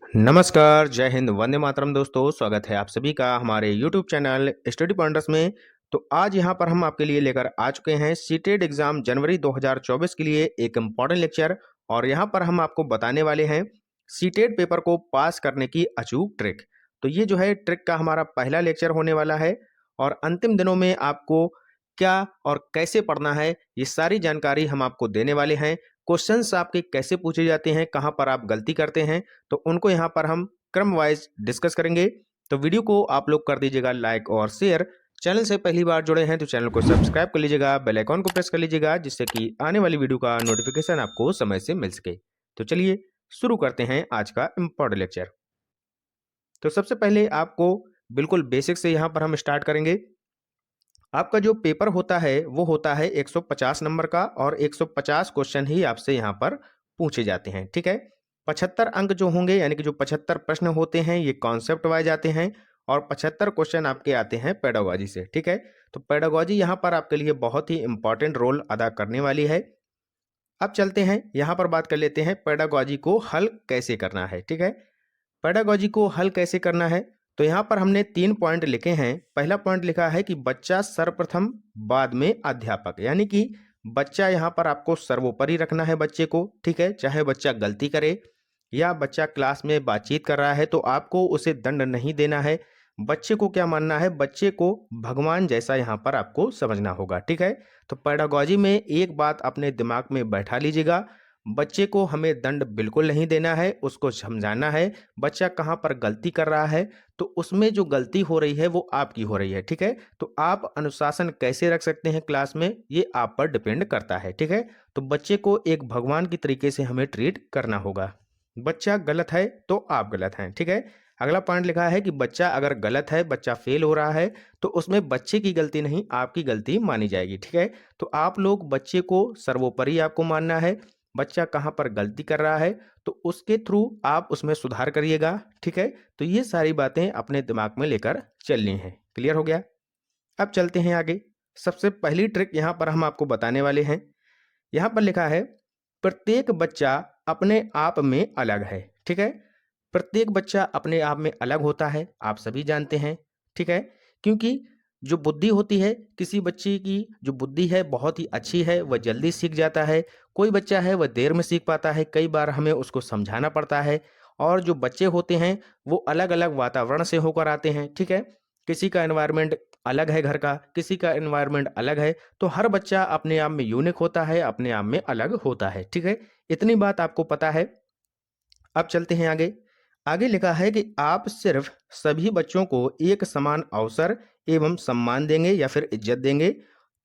नमस्कार, जय हिंद, वंदे मातरम दोस्तों। स्वागत है आप सभी का हमारे यूट्यूब चैनल स्टडी पॉइंटर्स में। तो आज यहाँ पर हम आपके लिए लेकर आ चुके हैं सीटेट एग्जाम जनवरी 2024 के लिए एक इम्पॉर्टेंट लेक्चर। और यहाँ पर हम आपको बताने वाले हैं सीटेट पेपर को पास करने की अचूक ट्रिक। तो ये जो है ट्रिक का हमारा पहला लेक्चर होने वाला है और अंतिम दिनों में आपको क्या और कैसे पढ़ना है ये सारी जानकारी हम आपको देने वाले हैं। क्वेश्चंस आपके कैसे पूछे जाते हैं, कहाँ पर आप गलती करते हैं, तो उनको यहाँ पर हम क्रम वाइज डिस्कस करेंगे। तो वीडियो को आप लोग कर दीजिएगा लाइक और शेयर। चैनल से पहली बार जुड़े हैं तो चैनल को सब्सक्राइब कर लीजिएगा, बेल आइकॉन को प्रेस कर लीजिएगा, जिससे कि आने वाली वीडियो का नोटिफिकेशन आपको समय से मिल सके। तो चलिए शुरू करते हैं आज का इम्पोर्टेंट लेक्चर। तो सबसे पहले आपको बिल्कुल बेसिक से यहाँ पर हम स्टार्ट करेंगे। आपका जो पेपर होता है वो होता है 150 नंबर का और 150 क्वेश्चन ही आपसे यहाँ पर पूछे जाते हैं, ठीक है। 75 अंक जो होंगे यानी कि जो 75 प्रश्न होते हैं ये कॉन्सेप्ट वाइज आते हैं और 75 क्वेश्चन आपके आते हैं पेडागोजी से, ठीक है। तो पेडागोजी यहाँ पर आपके लिए बहुत ही इंपॉर्टेंट रोल अदा करने वाली है। अब चलते हैं यहाँ पर बात कर लेते हैं पेडागोजी को हल कैसे करना है, ठीक है। पेडागोजी को हल कैसे करना है, तो यहाँ पर हमने 3 पॉइंट लिखे हैं। पहला पॉइंट लिखा है कि बच्चा सर्वप्रथम बाद में अध्यापक, यानी कि बच्चा यहाँ पर आपको सर्वोपरि रखना है बच्चे को, ठीक है। चाहे बच्चा गलती करे या बच्चा क्लास में बातचीत कर रहा है तो आपको उसे दंड नहीं देना है। बच्चे को क्या मानना है, बच्चे को भगवान जैसा यहाँ पर आपको समझना होगा, ठीक है। तो पेडागोजी में एक बात अपने दिमाग में बैठा लीजिएगा, बच्चे को हमें दंड बिल्कुल नहीं देना है, उसको समझाना है बच्चा कहाँ पर गलती कर रहा है, तो उसमें जो गलती हो रही है वो आपकी हो रही है, ठीक है। तो आप अनुशासन कैसे रख सकते हैं क्लास में ये आप पर डिपेंड करता है, ठीक है। तो बच्चे को एक भगवान की तरीके से हमें ट्रीट करना होगा। बच्चा गलत है तो आप गलत हैं, ठीक है। अगला पॉइंट लिखा है कि बच्चा अगर गलत है, बच्चा फेल हो रहा है, तो उसमें बच्चे की गलती नहीं आपकी गलती मानी जाएगी, ठीक है। तो आप लोग बच्चे को सर्वोपरि आपको मानना है। बच्चा कहाँ पर गलती कर रहा है तो उसके थ्रू आप उसमें सुधार करिएगा, ठीक है। तो ये सारी बातें अपने दिमाग में लेकर चलनी है। क्लियर हो गया। अब चलते हैं आगे। सबसे पहली ट्रिक यहाँ पर हम आपको बताने वाले हैं। यहाँ पर लिखा है प्रत्येक बच्चा अपने आप में अलग है, ठीक है। प्रत्येक बच्चा अपने आप में अलग होता है, आप सभी जानते हैं, ठीक है। क्योंकि जो बुद्धि होती है, किसी बच्चे की जो बुद्धि है बहुत ही अच्छी है, वह जल्दी सीख जाता है। कोई बच्चा है वह देर में सीख पाता है, कई बार हमें उसको समझाना पड़ता है। और जो बच्चे होते हैं वो अलग अलग वातावरण से होकर आते हैं, ठीक है। किसी का एनवायरनमेंट अलग है, घर का किसी का एनवायरनमेंट अलग है, तो हर बच्चा अपने आप में यूनिक होता है, अपने आप में अलग होता है, ठीक है। इतनी बात आपको पता है। अब चलते हैं आगे। आगे लिखा है कि आप सिर्फ सभी बच्चों को एक समान अवसर एवं सम्मान देंगे या फिर इज्जत देंगे,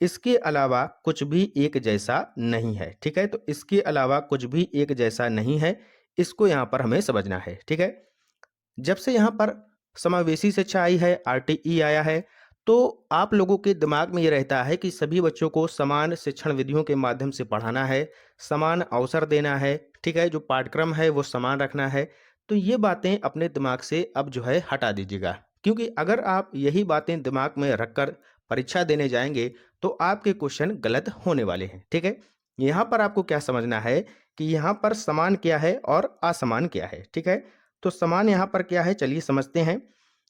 इसके अलावा कुछ भी एक जैसा नहीं है, ठीक है। तो इसके अलावा कुछ भी एक जैसा नहीं है, इसको यहाँ पर हमें समझना है, ठीक है। जब से यहाँ पर समावेशी शिक्षा आई है, आरटीई आया है, तो आप लोगों के दिमाग में ये रहता है कि सभी बच्चों को समान शिक्षण विधियों के माध्यम से पढ़ाना है, समान अवसर देना है, ठीक है। जो पाठ्यक्रम है वो समान रखना है। तो ये बातें अपने दिमाग से अब जो है हटा दीजिएगा, क्योंकि अगर आप यही बातें दिमाग में रखकर परीक्षा देने जाएंगे तो आपके क्वेश्चन गलत होने वाले हैं, ठीक है। यहाँ पर आपको क्या समझना है कि यहाँ पर समान क्या है और असमान क्या है, ठीक है। तो समान यहाँ पर क्या है चलिए समझते हैं।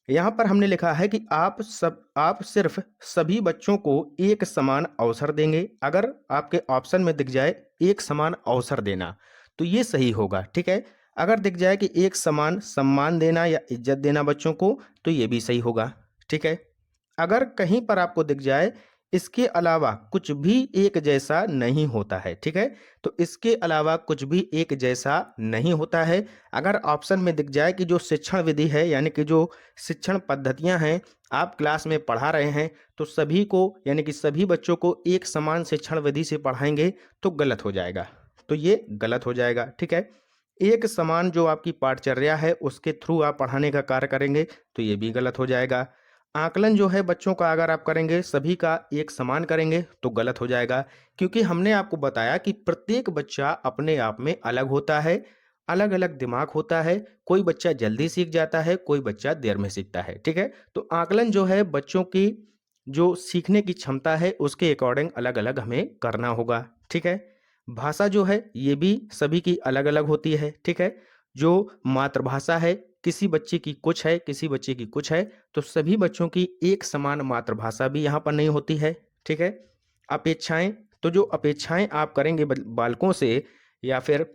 यहाँ पर हमने लिखा है कि आप सिर्फ सभी बच्चों को एक समान अवसर देंगे। अगर आपके ऑप्शन में दिख जाए एक समान अवसर देना तो ये सही होगा, ठीक है। अगर दिख जाए कि एक समान सम्मान देना या इज्जत देना बच्चों को तो ये भी सही होगा, ठीक है। अगर कहीं पर आपको दिख जाए इसके अलावा कुछ भी एक जैसा नहीं होता है, ठीक है। तो इसके अलावा कुछ भी एक जैसा नहीं होता है। अगर ऑप्शन में दिख जाए कि जो शिक्षण विधि है यानी कि जो शिक्षण पद्धतियां हैं आप क्लास में पढ़ा रहे हैं तो सभी को यानी कि सभी बच्चों को एक समान शिक्षण विधि से पढ़ाएंगे तो गलत हो जाएगा, तो ये गलत हो जाएगा, ठीक है। एक समान जो आपकी पाठचर्या है उसके थ्रू आप पढ़ाने का कार्य करेंगे तो ये भी गलत हो जाएगा। आकलन जो है बच्चों का अगर आप करेंगे सभी का एक समान करेंगे तो गलत हो जाएगा, क्योंकि हमने आपको बताया कि प्रत्येक बच्चा अपने आप में अलग होता है, अलग अलग दिमाग होता है। कोई बच्चा जल्दी सीख जाता है, कोई बच्चा देर में सीखता है, ठीक है। तो आकलन जो है बच्चों की जो सीखने की क्षमता है उसके अकॉर्डिंग अलग अलग हमें करना होगा, ठीक है। भाषा जो है ये भी सभी की अलग अलग होती है, ठीक है। जो मातृभाषा है, किसी बच्चे की कुछ है, किसी बच्चे की कुछ है, तो सभी बच्चों की एक समान मातृभाषा भी यहाँ पर नहीं होती है, ठीक है। अपेक्षाएं, तो जो अपेक्षाएं आप करेंगे बालकों से, या फिर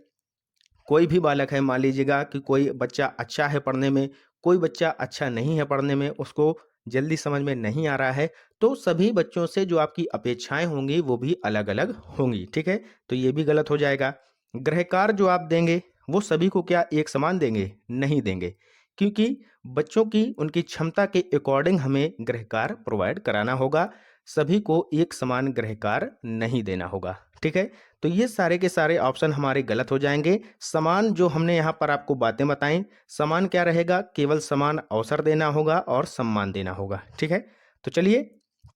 कोई भी बालक है, मान लीजिएगा कि कोई बच्चा अच्छा है पढ़ने में, कोई बच्चा अच्छा नहीं है पढ़ने में, उसको जल्दी समझ में नहीं आ रहा है, तो सभी बच्चों से जो आपकी अपेक्षाएं होंगी वो भी अलग अलग होंगी, ठीक है। तो ये भी गलत हो जाएगा। गृहकार जो आप देंगे वो सभी को क्या एक समान देंगे? नहीं देंगे, क्योंकि बच्चों की उनकी क्षमता के अकॉर्डिंग हमें गृहकार प्रोवाइड कराना होगा, सभी को एक समान गृहकार नहीं देना होगा, ठीक है। तो ये सारे के सारे ऑप्शन हमारे गलत हो जाएंगे। समान जो हमने यहाँ पर आपको बातें बताई, समान क्या रहेगा? केवल समान अवसर देना होगा और सम्मान देना होगा, ठीक है। तो चलिए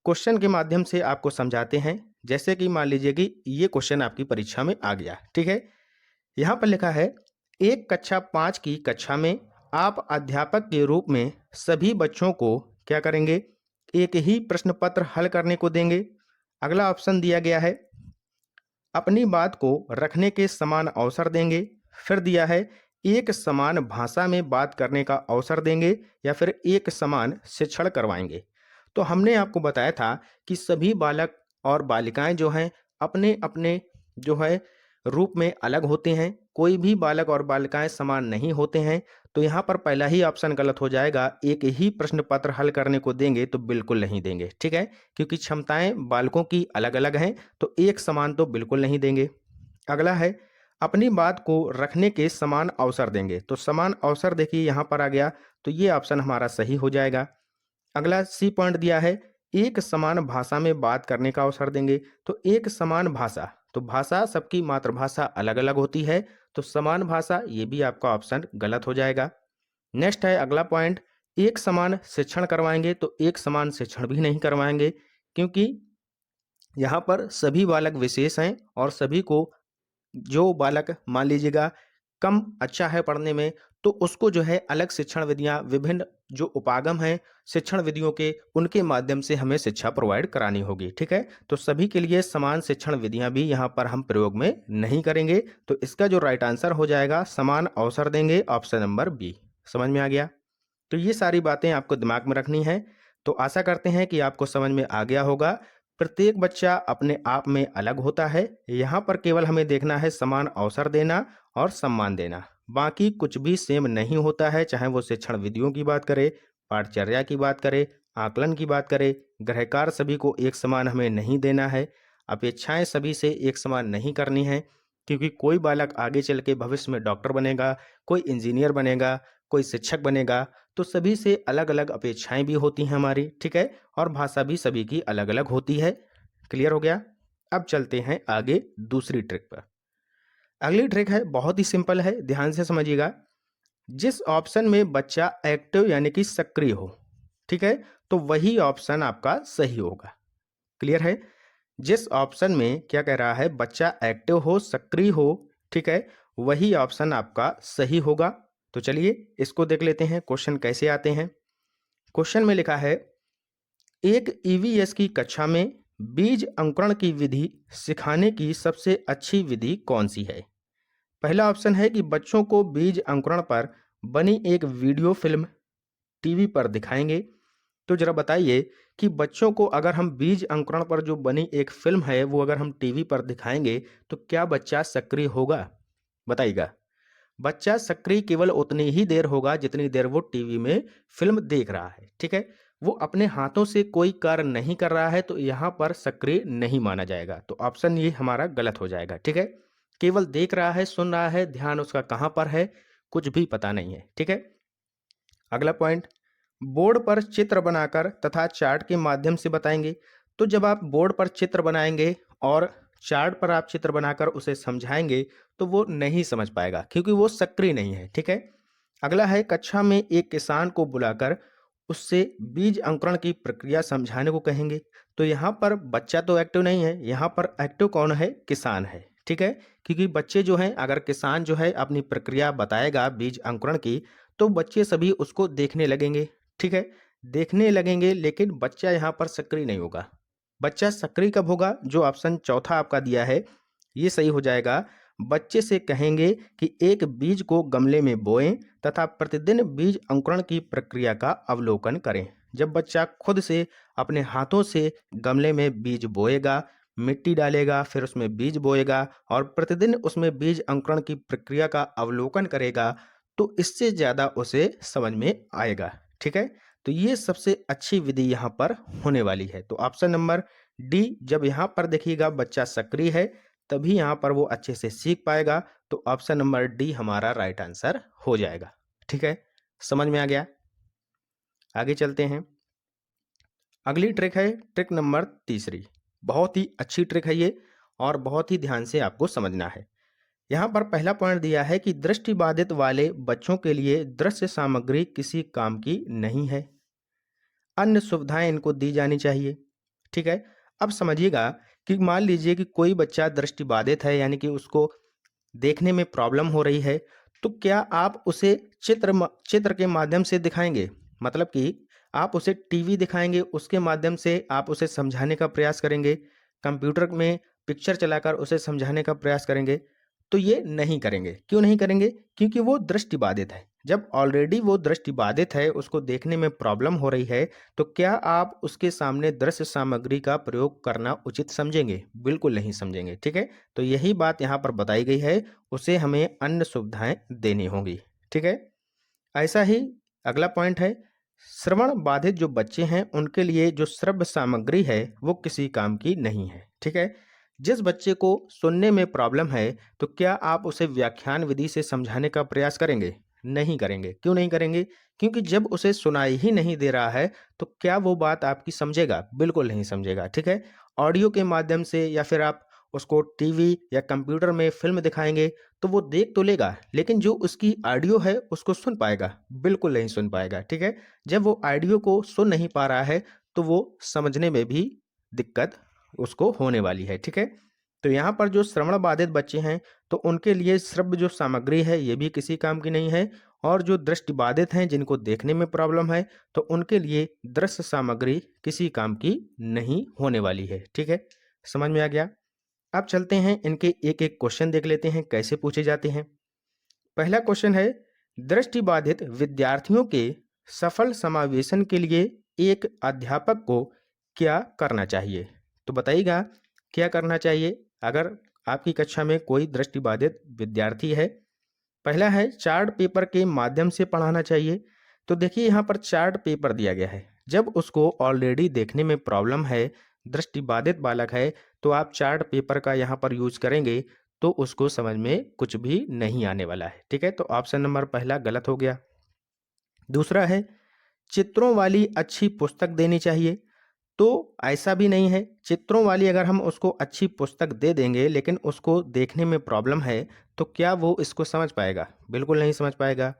क्वेश्चन के माध्यम से आपको समझाते हैं। जैसे कि मान लीजिए कि ये क्वेश्चन आपकी परीक्षा में आ गया, ठीक है। यहाँ पर लिखा है, एक कक्षा 5 की कक्षा में आप अध्यापक के रूप में सभी बच्चों को क्या करेंगे? एक ही प्रश्न पत्र हल करने को देंगे। अगला ऑप्शन दिया गया है, अपनी बात को रखने के समान अवसर देंगे। फिर दिया है, एक समान भाषा में बात करने का अवसर देंगे, या फिर एक समान शिक्षण करवाएंगे। तो हमने आपको बताया था कि सभी बालक और बालिकाएं जो हैं अपने अपने जो है रूप में अलग होते हैं, कोई भी बालक और बालिकाएं समान नहीं होते हैं। तो यहाँ पर पहला ही ऑप्शन गलत हो जाएगा, एक ही प्रश्न पत्र हल करने को देंगे, तो बिल्कुल नहीं देंगे, ठीक है, क्योंकि क्षमताएं बालकों की अलग अलग हैं, तो एक समान तो बिल्कुल नहीं देंगे। अगला है, अपनी बात को रखने के समान अवसर देंगे। तो समान अवसर देखिए यहाँ पर आ गया, तो ये ऑप्शन हमारा सही हो जाएगा। अगला सी पॉइंट दिया है, एक समान भाषा में बात करने का अवसर देंगे। तो एक समान भाषा, तो भाषा सबकी मातृभाषा अलग अलग होती है, तो समान भाषा ये भी आपका ऑप्शन गलत हो जाएगा। नेक्स्ट है अगला पॉइंट, एक समान शिक्षण करवाएंगे। तो एक समान शिक्षण भी नहीं करवाएंगे, क्योंकि यहाँ पर सभी बालक विशेष हैं और सभी को, जो बालक मान लीजिएगा कम अच्छा है पढ़ने में, तो उसको जो है अलग शिक्षण विधियां, विभिन्न जो उपागम हैं शिक्षण विधियों के, उनके माध्यम से हमें शिक्षा प्रोवाइड करानी होगी, ठीक है। तो सभी के लिए समान शिक्षण विधियां भी यहाँ पर हम प्रयोग में नहीं करेंगे। तो इसका जो राइट आंसर हो जाएगा, समान अवसर देंगे, ऑप्शन नंबर बी। समझ में आ गया? तो ये सारी बातें आपको दिमाग में रखनी है। तो आशा करते हैं कि आपको समझ में आ गया होगा। प्रत्येक बच्चा अपने आप में अलग होता है, यहाँ पर केवल हमें देखना है समान अवसर देना और सम्मान देना, बाकी कुछ भी सेम नहीं होता है। चाहे वो शिक्षण विधियों की बात करे, पाठचर्या की बात करे, आकलन की बात करे, गृहकार सभी को एक समान हमें नहीं देना है, अपेक्षाएं सभी से एक समान नहीं करनी है, क्योंकि कोई बालक आगे चल के भविष्य में डॉक्टर बनेगा, कोई इंजीनियर बनेगा, कोई शिक्षक बनेगा, तो सभी से अलग अलग अपेक्षाएं भी होती हैं हमारी, ठीक है, और भाषा भी सभी की अलग अलग होती है। क्लियर हो गया? अब चलते हैं आगे दूसरी ट्रिक पर। अगली ट्रिक है बहुत ही सिंपल है, ध्यान से समझिएगा। जिस ऑप्शन में बच्चा एक्टिव यानी कि सक्रिय हो, ठीक है, तो वही ऑप्शन आपका सही होगा। क्लियर है? जिस ऑप्शन में क्या कह रहा है, बच्चा एक्टिव हो, सक्रिय हो, ठीक है, वही ऑप्शन आपका सही होगा। तो चलिए इसको देख लेते हैं क्वेश्चन कैसे आते हैं। क्वेश्चन में लिखा है, एक ईवीएस की कक्षा में बीज अंकुरण की विधि सिखाने की सबसे अच्छी विधि कौन सी है? पहला ऑप्शन है कि बच्चों को बीज अंकुरण पर बनी एक वीडियो फिल्म टीवी पर दिखाएंगे। तो जरा बताइए कि बच्चों को अगर हम बीज अंकुरण पर जो बनी एक फिल्म है वो अगर हम टीवी पर दिखाएंगे, तो क्या बच्चा सक्रिय होगा? बताइएगा। बच्चा सक्रिय केवल उतनी ही देर होगा जितनी देर वो टीवी में फिल्म देख रहा है, ठीक है। वो अपने हाथों से कोई कार्य नहीं कर रहा है, तो यहाँ पर सक्रिय नहीं माना जाएगा। तो ऑप्शन ये हमारा गलत हो जाएगा, ठीक है। केवल देख रहा है, सुन रहा है, ध्यान उसका कहाँ पर है, कुछ भी पता नहीं है, ठीक है। अगला पॉइंट, बोर्ड पर चित्र बनाकर तथा चार्ट के माध्यम से बताएंगे। तो जब आप बोर्ड पर चित्र बनाएंगे और चार्ट पर आप चित्र बनाकर उसे समझाएंगे, तो वो नहीं समझ पाएगा, क्योंकि वो सक्रिय नहीं है, ठीक है। अगला है, कक्षा में एक किसान को बुलाकर उससे बीज अंकुरण की प्रक्रिया समझाने को कहेंगे। तो यहाँ पर बच्चा तो एक्टिव नहीं है, यहाँ पर एक्टिव कौन है? किसान है, ठीक है। क्योंकि बच्चे जो हैं, अगर किसान जो है अपनी प्रक्रिया बताएगा बीज अंकुरण की, तो बच्चे सभी उसको देखने लगेंगे, ठीक है, देखने लगेंगे, लेकिन बच्चा यहाँ पर सक्रिय नहीं होगा। बच्चा सक्रिय कब होगा? जो ऑप्शन चौथा आपका दिया है ये सही हो जाएगा। बच्चे से कहेंगे कि एक बीज को गमले में बोएं तथा प्रतिदिन बीज अंकुरण की प्रक्रिया का अवलोकन करें। जब बच्चा खुद से अपने हाथों से गमले में बीज बोएगा, मिट्टी डालेगा, फिर उसमें बीज बोएगा और प्रतिदिन उसमें बीज अंकुरण की प्रक्रिया का अवलोकन करेगा, तो इससे ज़्यादा उसे समझ में आएगा। ठीक है, तो ये सबसे अच्छी विधि यहाँ पर होने वाली है। तो ऑप्शन नंबर डी, जब यहाँ पर देखिएगा बच्चा सक्रिय है तभी यहाँ पर वो अच्छे से सीख पाएगा, तो ऑप्शन नंबर डी हमारा राइट आंसर हो जाएगा। ठीक है, समझ में आ गया। आगे चलते हैं। अगली ट्रिक है ट्रिक नंबर तीसरी। बहुत ही अच्छी ट्रिक है ये और बहुत ही ध्यान से आपको समझना है। यहाँ पर पहला पॉइंट दिया है कि दृष्टिबाधित वाले बच्चों के लिए दृश्य सामग्री किसी काम की नहीं है, अन्य सुविधाएं इनको दी जानी चाहिए। ठीक है, अब समझिएगा कि मान लीजिए कि कोई बच्चा दृष्टिबाधित है, यानी कि उसको देखने में प्रॉब्लम हो रही है, तो क्या आप उसे चित्र के माध्यम से दिखाएंगे? मतलब कि आप उसे टीवी दिखाएंगे, उसके माध्यम से आप उसे समझाने का प्रयास करेंगे, कंप्यूटर में पिक्चर चलाकर उसे समझाने का प्रयास करेंगे? तो ये नहीं करेंगे। क्यों नहीं करेंगे? क्योंकि वो दृष्टिबाधित है। जब ऑलरेडी वो दृष्टिबाधित है, उसको देखने में प्रॉब्लम हो रही है, तो क्या आप उसके सामने दृश्य सामग्री का प्रयोग करना उचित समझेंगे? बिल्कुल नहीं समझेंगे। ठीक है, तो यही बात यहाँ पर बताई गई है, उसे हमें अन्य सुविधाएं देनी होंगी। ठीक है, ऐसा ही अगला पॉइंट है, श्रवण बाधित जो बच्चे हैं उनके लिए जो श्रव्य सामग्री है वो किसी काम की नहीं है। ठीक है, जिस बच्चे को सुनने में प्रॉब्लम है, तो क्या आप उसे व्याख्यान विधि से समझाने का प्रयास करेंगे? नहीं करेंगे। क्यों नहीं करेंगे? क्योंकि जब उसे सुनाई ही नहीं दे रहा है, तो क्या वो बात आपकी समझेगा? बिल्कुल नहीं समझेगा। ठीक है, ऑडियो के माध्यम से या फिर आप उसको टीवी या कंप्यूटर में फिल्म दिखाएंगे तो वो देख तो लेगा, लेकिन जो उसकी ऑडियो है उसको सुन पाएगा? बिल्कुल नहीं सुन पाएगा। ठीक है, जब वो ऑडियो को सुन नहीं पा रहा है तो वो समझने में भी दिक्कत उसको होने वाली है। ठीक है, तो यहाँ पर जो श्रवण बाधित बच्चे हैं तो उनके लिए श्रव्य जो सामग्री है ये भी किसी काम की नहीं है, और जो दृष्टि बाधित हैं जिनको देखने में प्रॉब्लम है तो उनके लिए दृश्य सामग्री किसी काम की नहीं होने वाली है। ठीक है, समझ में आ गया। अब चलते हैं, इनके एक एक क्वेश्चन देख लेते हैं कैसे पूछे जाते हैं। पहला क्वेश्चन है, दृष्टिबाधित विद्यार्थियों के सफल समावेशन के लिए एक अध्यापक को क्या करना चाहिए? तो बताइएगा क्या करना चाहिए अगर आपकी कक्षा में कोई दृष्टिबाधित विद्यार्थी है। पहला है, चार्ट पेपर के माध्यम से पढ़ाना चाहिए। तो देखिए यहाँ पर चार्ट पेपर दिया गया है, जब उसको ऑलरेडी देखने में प्रॉब्लम है, दृष्टिबाधित बालक है, तो आप चार्ट पेपर का यहाँ पर यूज करेंगे तो उसको समझ में कुछ भी नहीं आने वाला है। ठीक है, तो ऑप्शन नंबर पहला गलत हो गया। दूसरा है, चित्रों वाली अच्छी पुस्तक देनी चाहिए। तो ऐसा भी नहीं है, चित्रों वाली अगर हम उसको अच्छी पुस्तक दे देंगे लेकिन उसको देखने में प्रॉब्लम है, तो क्या वो इसको समझ पाएगा? बिल्कुल नहीं समझ पाएगा।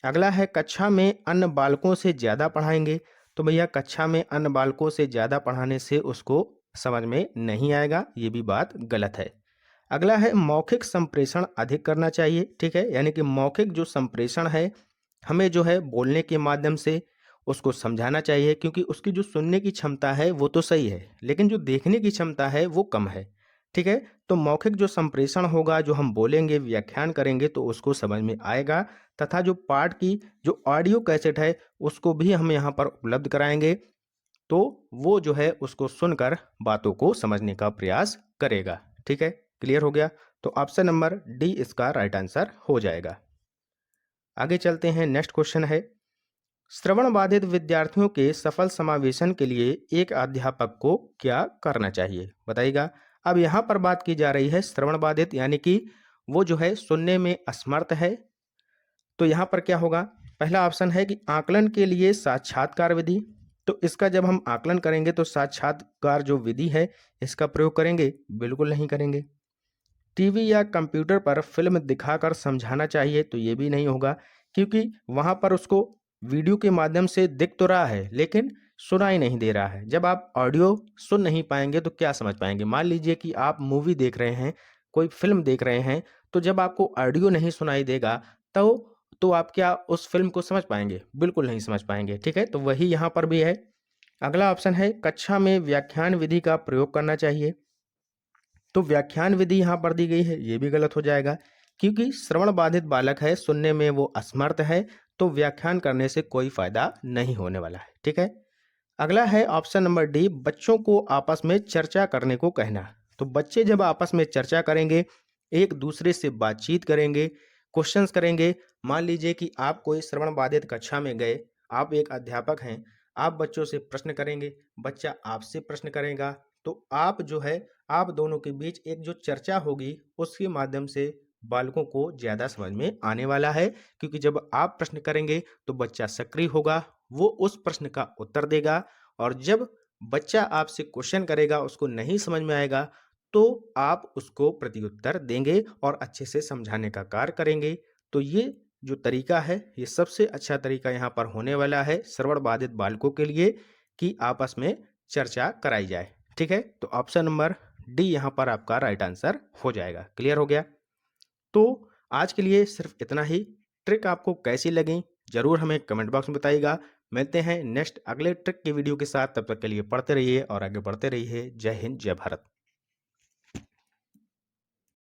अगला है, कक्षा में अन्य बालकों से ज़्यादा पढ़ाएंगे। तो भैया कक्षा में अन्य बालकों से ज़्यादा पढ़ाने से उसको समझ में नहीं आएगा, ये भी बात गलत है। अगला है, मौखिक संप्रेषण अधिक करना चाहिए। ठीक है, यानी कि मौखिक जो संप्रेषण है हमें जो है बोलने के माध्यम से उसको समझाना चाहिए, क्योंकि उसकी जो सुनने की क्षमता है वो तो सही है लेकिन जो देखने की क्षमता है वो कम है। ठीक है, तो मौखिक जो संप्रेषण होगा, जो हम बोलेंगे व्याख्यान करेंगे तो उसको समझ में आएगा, तथा जो पाठ की जो ऑडियो कैसेट है उसको भी हम यहाँ पर उपलब्ध कराएंगे, तो वो जो है उसको सुनकर बातों को समझने का प्रयास करेगा। ठीक है, क्लियर हो गया। तो ऑप्शन नंबर डी इसका राइट आंसर हो जाएगा। आगे चलते हैं, नेक्स्ट क्वेश्चन है, श्रवण बाधित विद्यार्थियों के सफल समावेशन के लिए एक अध्यापक को क्या करना चाहिए? बताइएगा। अब यहाँ पर बात की जा रही है श्रवण बाधित, यानी कि वो जो है सुनने में असमर्थ है। तो यहाँ पर क्या होगा? पहला ऑप्शन है कि आकलन के लिए साक्षात्कार विधि। तो इसका जब हम आकलन करेंगे तो साक्षात्कार जो विधि है इसका प्रयोग करेंगे? बिल्कुल नहीं करेंगे। टीवी या कंप्यूटर पर फिल्म दिखाकर समझाना चाहिए? तो ये भी नहीं होगा, क्योंकि वहाँ पर उसको वीडियो के माध्यम से दिख तो रहा है लेकिन सुनाई नहीं दे रहा है। जब आप ऑडियो सुन नहीं पाएंगे तो क्या समझ पाएंगे? मान लीजिए कि आप मूवी देख रहे हैं, कोई फिल्म देख रहे हैं, तो जब आपको ऑडियो नहीं सुनाई देगा तो आप क्या उस फिल्म को समझ पाएंगे? बिल्कुल नहीं समझ पाएंगे। ठीक है, तो वही यहाँ पर भी है। अगला ऑप्शन है, कक्षा में व्याख्यान विधि का प्रयोग करना चाहिए। तो व्याख्यान विधि यहाँ पर दी गई है, ये भी गलत हो जाएगा क्योंकि श्रवण बाधित बालक है, सुनने में वो असमर्थ है, तो व्याख्यान करने से कोई फायदा नहीं होने वाला है। ठीक है। अगला है ऑप्शन नंबर डी, बच्चों को आपस में चर्चा करने को कहना। तो बच्चे जब आपस में चर्चा करेंगे, एक दूसरे से बातचीत करेंगे, क्वेश्चंस करेंगे। मान लीजिए कि आप कोई श्रवण बाधित कक्षा में गए, आप एक अध्यापक हैं, आप बच्चों से प्रश्न करेंगे, बच्चा आपसे प्रश्न करेगा, तो आप जो है आप दोनों के बीच एक जो चर्चा होगी उसके माध्यम से बालकों को ज़्यादा समझ में आने वाला है, क्योंकि जब आप प्रश्न करेंगे तो बच्चा सक्रिय होगा, वो उस प्रश्न का उत्तर देगा, और जब बच्चा आपसे क्वेश्चन करेगा उसको नहीं समझ में आएगा तो आप उसको प्रत्युत्तर देंगे और अच्छे से समझाने का कार्य करेंगे। तो ये जो तरीका है ये सबसे अच्छा तरीका यहाँ पर होने वाला है श्रवण बाधित बालकों के लिए कि आपस में चर्चा कराई जाए। ठीक है, तो ऑप्शन नंबर डी यहाँ पर आपका राइट आंसर हो जाएगा। क्लियर हो गया। तो आज के लिए सिर्फ इतना ही। ट्रिक आपको कैसी लगी जरूर हमें कमेंट बॉक्स में बताइएगा। मिलते हैं नेक्स्ट अगले ट्रिक की वीडियो के साथ, तब तक के लिए पढ़ते रहिए और आगे बढ़ते रहिए। जय हिंद, जय भारत।